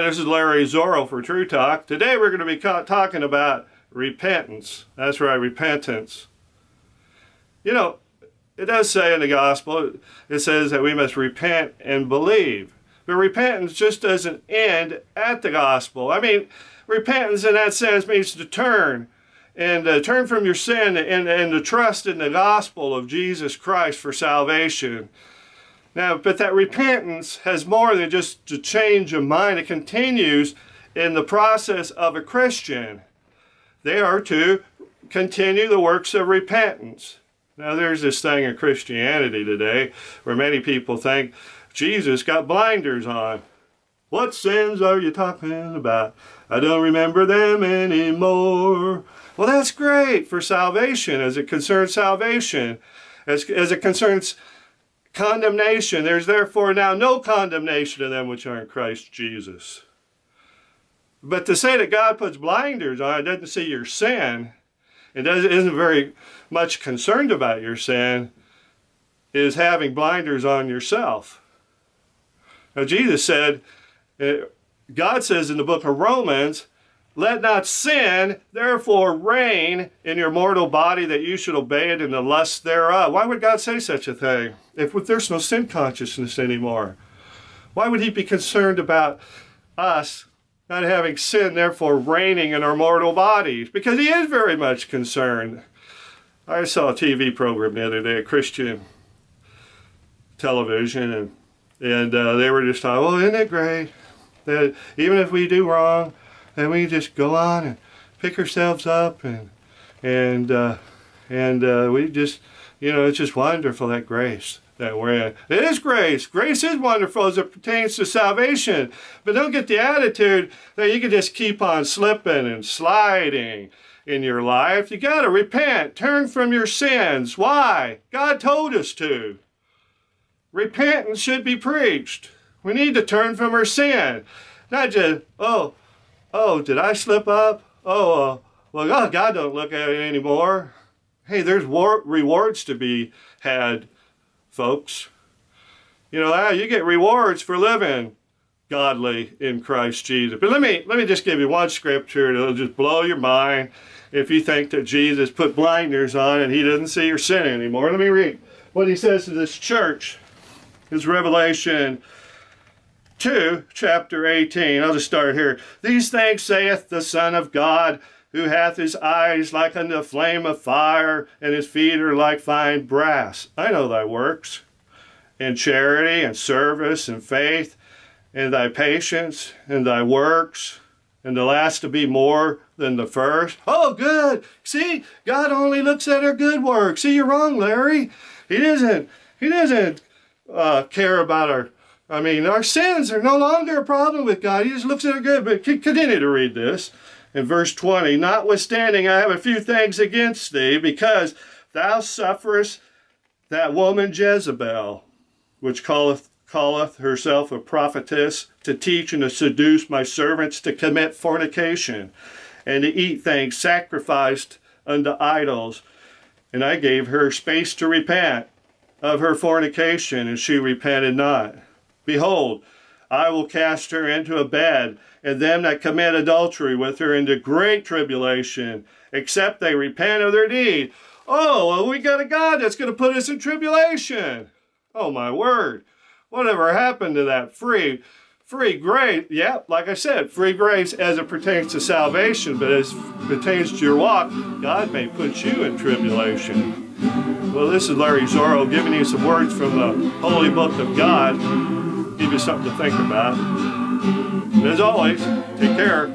Hi, this is Larry Zorro for True Talk. Today we're going to be talking about repentance. That's right, repentance. You know, it does say in the gospel, it says that we must repent and believe. But repentance just doesn't end at the gospel. I mean, repentance in that sense means to turn and turn from your sin and to trust in the gospel of Jesus Christ for salvation. Now, but that repentance has more than just a change of mind. It continues in the process of a Christian. They are to continue the works of repentance. Now, there's this thing in Christianity today where many people think Jesus got blinders on. What sins are you talking about? I don't remember them anymore. Well, that's great for salvation as it concerns salvation. As it concerns condemnation, there's therefore now no condemnation of them which are in Christ Jesus. But to say that God puts blinders on, doesn't see your sin, and isn't very much concerned about your sin, is having blinders on yourself. Now Jesus said, God says in the book of Romans, let not sin therefore reign in your mortal body, that you should obey it in the lust thereof. Why would God say such a thing if there's no sin consciousness anymore? Why would he be concerned about us not having sin therefore reigning in our mortal bodies? Because he is very much concerned. I saw a TV program the other day, a Christian television, and they were just talking, well, isn't it great that even if we do wrong, and we just go on and pick ourselves up and we just, you know, it's just wonderful, that grace that we're in. It is grace. Grace is wonderful as it pertains to salvation. But don't get the attitude that you can just keep on slipping and sliding in your life. You got to repent. Turn from your sins. Why? God told us to. Repentance should be preached. We need to turn from our sin. Not just, oh, did I slip up? Well, God don't look at it anymore. Hey, there's rewards to be had, folks. You know, you get rewards for living godly in Christ Jesus. But let me just give you one scripture that'll just blow your mind if you think that Jesus put blinders on and he doesn't see your sin anymore. Let me read what he says to this church. It's Revelation 2, chapter 18. I'll just start here. These things saith the Son of God, who hath his eyes like unto a flame of fire, and his feet are like fine brass. I know thy works, and charity, and service, and faith, and thy patience, and thy works, and the last to be more than the first. Oh, good. See, God only looks at our good works. See, you're wrong, Larry. He doesn't care about our sins are no longer a problem with God. He just looks at it good. But continue to read this. In verse 20, notwithstanding, I have a few things against thee, because thou sufferest that woman Jezebel, which calleth herself a prophetess, to teach and to seduce my servants to commit fornication, and to eat things sacrificed unto idols. And I gave her space to repent of her fornication, and she repented not. Behold, I will cast her into a bed, and them that commit adultery with her into great tribulation, except they repent of their deed. Oh, well, we got a God that's going to put us in tribulation. Oh, my word. Whatever happened to that free grace? Yeah, like I said, free grace as it pertains to salvation, but as it pertains to your walk, God may put you in tribulation. Well, this is Larry Zorro giving you some words from the Holy Book of God. Give you something to think about. And as always, take care.